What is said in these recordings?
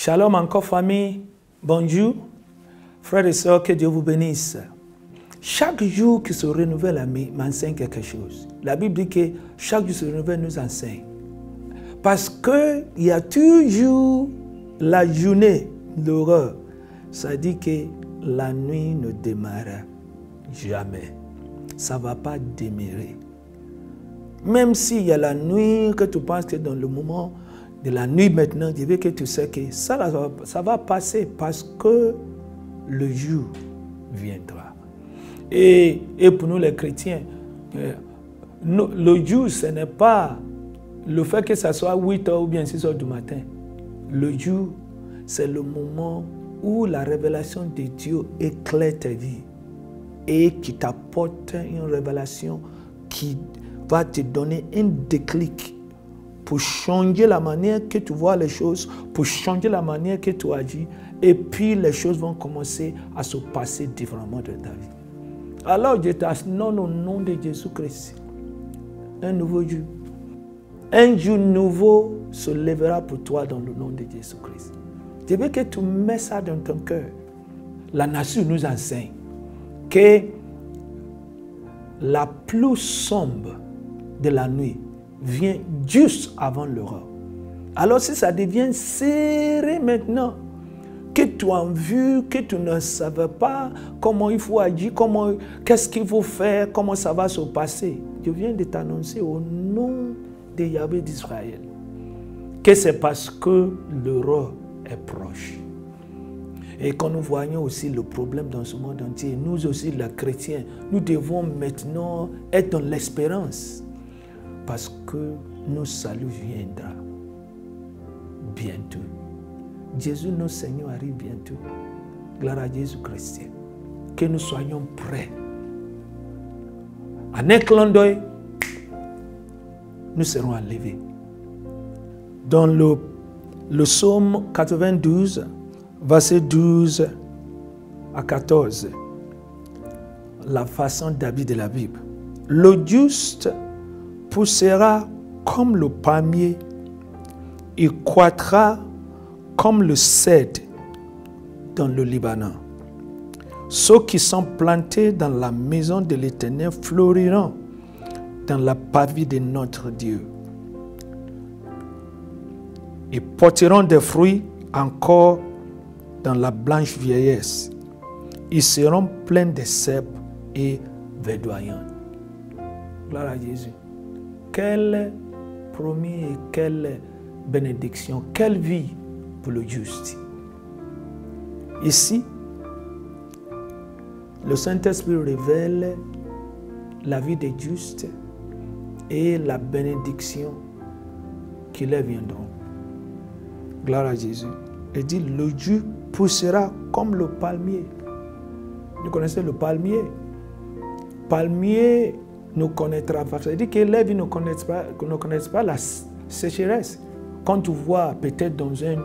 Shalom encore famille, bonjour, frères et sœurs, que Dieu vous bénisse. Chaque jour qui se renouvelle m'enseigne quelque chose. La Bible dit que chaque jour qui se renouvelle nous enseigne. Parce qu'il y a toujours la journée d'horreur. Ça dit que la nuit ne démarre jamais. Ça ne va pas demeurer. Même s'il y a la nuit, que tu penses que dans le moment de la nuit maintenant, je veux que tu sais que ça va passer parce que le jour viendra. Et pour nous les chrétiens, le jour, ce n'est pas le fait que ça soit 8 heures ou bien 6 heures du matin. Le jour, c'est le moment où la révélation de Dieu éclaire ta vie et qui t'apporte une révélation qui va te donner un déclic pour changer la manière que tu vois les choses, pour changer la manière que tu agis, et puis les choses vont commencer à se passer différemment de ta vie. Alors je t'annonce au nom de Jésus-Christ un nouveau jour. Un jour nouveau se lèvera pour toi dans le nom de Jésus-Christ. Je veux que tu mets ça dans ton cœur. La nature nous enseigne que la plus sombre de la nuit vient juste avant l'aurore. Alors si ça devient serré maintenant, que tu as vu, que tu ne savais pas comment il faut agir, qu'est-ce qu'il faut faire, comment ça va se passer, je viens de t'annoncer au nom de Yahweh d'Israël que c'est parce que l'aurore est proche. Et quand nous voyons aussi le problème dans ce monde entier, nous aussi les chrétiens, nous devons maintenant être dans l'espérance parce que notre salut viendra bientôt. Jésus, notre Seigneur, arrive bientôt. Gloire à Jésus-Christ. Que nous soyons prêts. En un clin d'œil, nous serons enlevés. Dans le psaume 92, verset 12 à 14, la façon d'habiller de la Bible. Le juste poussera comme le palmier, il croîtra comme le cèdre dans le Liban. Ceux qui sont plantés dans la maison de l'Éternel fleuriront dans la pavie de notre Dieu. Ils porteront des fruits encore dans la blanche vieillesse. Ils seront pleins de cèpes et verdoyants. Gloire à Jésus. Quelle promis et quelle bénédiction, quelle vie pour le juste. Ici, le Saint-Esprit révèle la vie des justes et la bénédiction qui leur viendront. Gloire à Jésus. Il dit, le juste poussera comme le palmier. Vous connaissez le palmier? Palmier ne connaîtra pas. C'est-à-dire que les vies ne connaissent pas la sécheresse. Quand tu vois peut-être dans un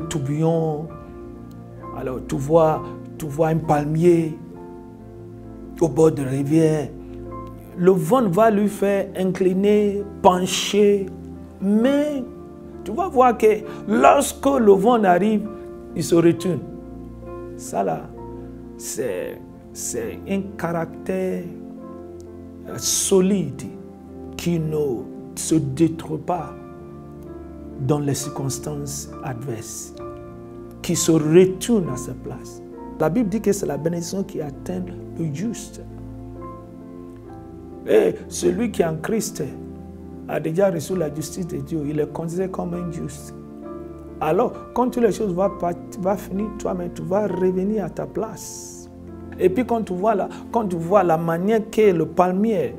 tourbillon, alors tu vois un palmier au bord de la rivière, le vent va lui faire incliner, pencher, mais tu vas voir que lorsque le vent arrive, il se retourne. Ça là, c'est un caractère solide qui ne se détruit pas dans les circonstances adverses, qui se retourne à sa place. La Bible dit que c'est la bénédiction qui atteint le juste. Et celui qui est en Christ a déjà reçu la justice de Dieu, il est considéré comme un juste. Alors, quand toutes les choses vont finir, toi-même, tu vas revenir à ta place. Et puis quand tu vois la manière que le palmier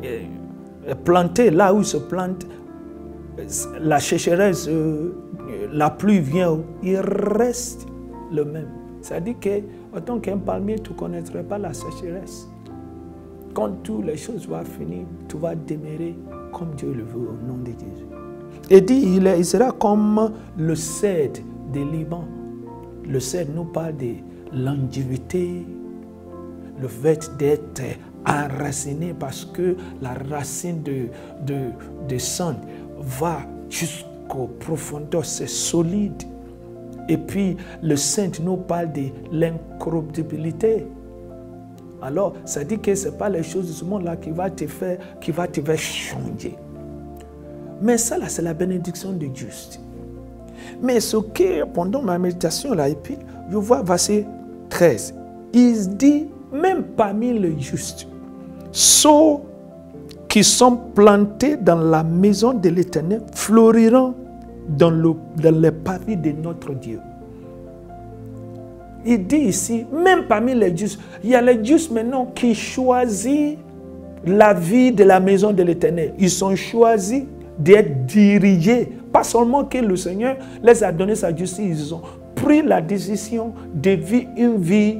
est planté, là où il se plante, la sécheresse, la pluie vient, il reste le même. C'est-à-dire qu'en tant qu'un palmier, tu ne connaîtrais pas la sécheresse. Quand toutes les choses vont finir, tu vas demeurer comme Dieu le veut au nom de Jésus. Et dit, il sera comme le cèdre des Liban. Le cèdre nous parle de longévité, le fait d'être enraciné parce que la racine de sang va profondeur, c'est solide. Et puis, le Saint nous parle de l'incorruptibilité. Alors, ça dit que ce n'est pas les choses de ce monde-là qui va te faire changer. Mais ça, là, c'est la bénédiction de juste. Mais ce que, pendant ma méditation, là, et puis, je vois verset 13, il dit, même parmi les justes, ceux qui sont plantés dans la maison de l'Éternel fleuriront dans les pavis de notre Dieu. Il dit ici, même parmi les justes, il y a les justes maintenant qui choisissent la vie de la maison de l'Éternel. Ils sont choisis d'être dirigés. Pas seulement que le Seigneur les a donné sa justice, ils ont pris la décision de vivre une vie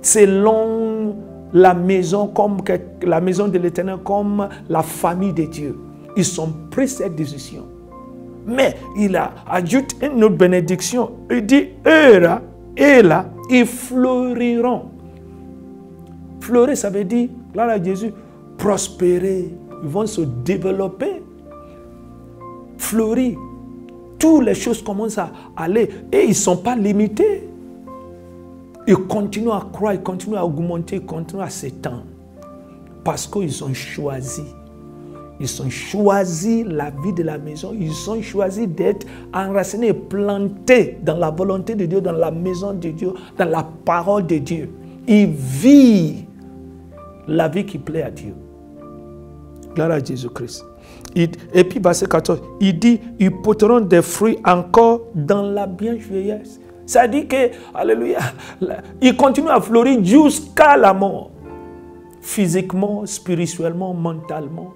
selon la maison de l'Éternel, comme la famille de Dieu. Ils ont pris cette décision. Mais il a ajouté une autre bénédiction. Il dit, eux là, ils fleuriront. Fleurir, ça veut dire, gloire à Jésus, prospérer. Ils vont se développer. Fleurir. Toutes les choses commencent à aller. Et ils ne sont pas limités. Ils continuent à croire, ils continuent à augmenter, ils continuent à s'étendre. Parce qu'ils ont choisi. Ils ont choisi la vie de la maison. Ils ont choisi d'être enracinés et plantés dans la volonté de Dieu, dans la maison de Dieu, dans la parole de Dieu. Ils vivent la vie qui plaît à Dieu. Gloire à Jésus-Christ. Et puis, verset 14, il dit, ils porteront des fruits encore dans la bienveillance. Ça dit que, alléluia, ils continuent à fleurir jusqu'à la mort. Physiquement, spirituellement, mentalement.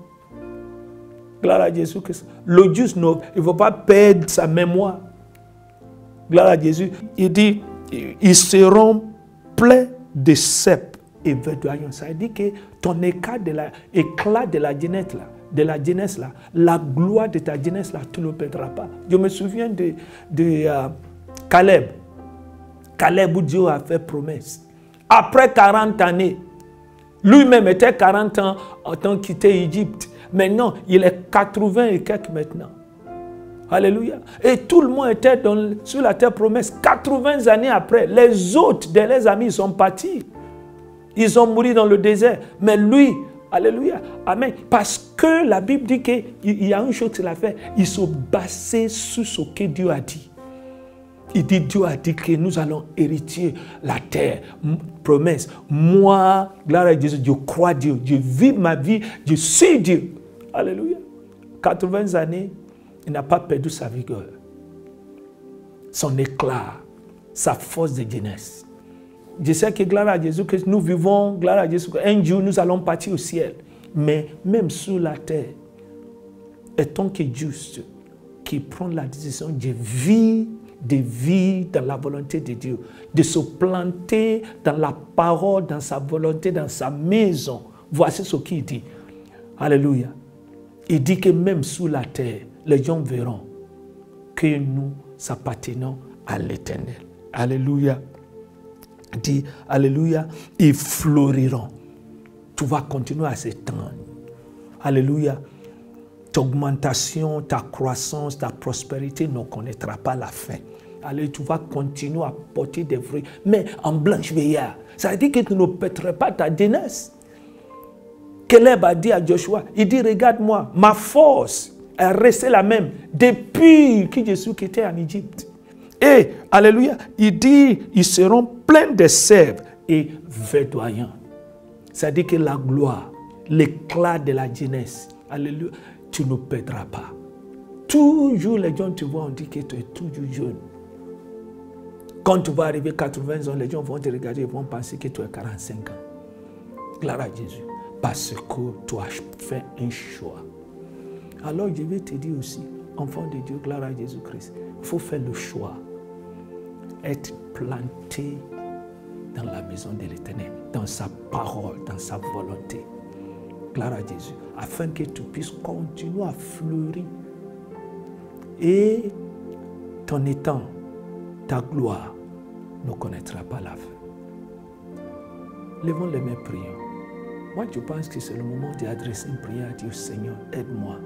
Gloire à Jésus Christ. Le juste, il ne faut pas perdre sa mémoire. Gloire à Jésus. Il dit, ils seront pleins de cèpes et verdoyants. Ça dit que ton éclat de la jeunesse là, la gloire de ta jeunesse là, tu ne le perdras pas. Je me souviens de Caleb. Caleb où Dieu a fait promesse. Après 40 années, lui-même était 40 ans en tant qu'il quittait l'Égypte. Maintenant, il est 80 et quelques maintenant. Alléluia. Et tout le monde était sur la terre promesse. 80 années après, les autres de les amis sont partis. Ils ont mouru dans le désert. Mais lui, alléluia, amen. Parce que la Bible dit qu'il y a une chose qu'il a fait. Il se basait sur ce que Dieu a dit. Il dit, Dieu a dit que nous allons hériter la terre. Promesse. Moi, gloire à Jésus, je crois Dieu. Je vis ma vie, je suis Dieu. Alléluia. 80 années, il n'a pas perdu sa vigueur, son éclat, sa force de jeunesse. Je sais que, gloire à Jésus, que nous vivons, gloire à Jésus, un jour nous allons partir au ciel. Mais même sur la terre, est-on que juste qui prend la décision de vivre dans la volonté de Dieu, de se planter dans la parole, dans sa volonté, dans sa maison. Voici ce qu'il dit. Alléluia. Il dit que même sous la terre, les gens verront que nous appartenons à l'Éternel. Alléluia. Il dit, alléluia, ils fleuriront. Tu vas continuer à s'étendre. Alléluia. Ta augmentation, ta croissance, ta prospérité ne connaîtra pas la fin. Allez, tu vas continuer à porter des fruits, mais en blanche veillard. Ça veut dire que tu ne perdras pas ta jeunesse. Caleb a dit à Joshua, il dit, regarde-moi, ma force est restée la même depuis que je suis quitté en Égypte. Et, alléluia, il dit, ils seront pleins de sève et verdoyants. Ça veut dire que la gloire, l'éclat de la jeunesse, alléluia, tu ne perdras pas. Toujours les gens te voient, on dit que tu es toujours jeune. Quand tu vas arriver à 80 ans, les gens vont te regarder et vont penser que tu as 45 ans. Gloire à Jésus. Parce que tu as fait un choix. Alors je vais te dire aussi, enfant de Dieu, gloire à Jésus-Christ, il faut faire le choix. Être planté dans la maison de l'Éternel, dans sa parole, dans sa volonté. Gloire à Jésus. Afin que tu puisses continuer à fleurir. Et ton étang, ta gloire ne connaîtra pas la fin. Levons les mains, prions. Moi, je pense que c'est le moment d'adresser une prière à Dieu. Seigneur, aide-moi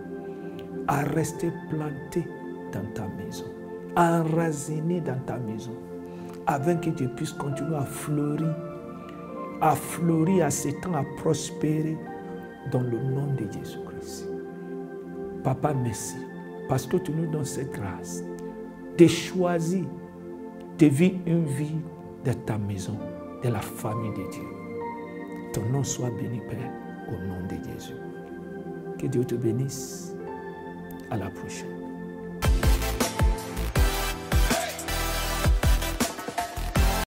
à rester planté dans ta maison, enraciné dans ta maison, afin que Dieu puisse continuer à fleurir, à s'étendre, à prospérer dans le nom de Jésus-Christ. Papa, merci, parce que tu nous donnes cette grâce de choisir de vivre une vie de ta maison, de la famille de Dieu. Ton nom soit béni, Père, au nom de Jésus. Que Dieu te bénisse. À la prochaine.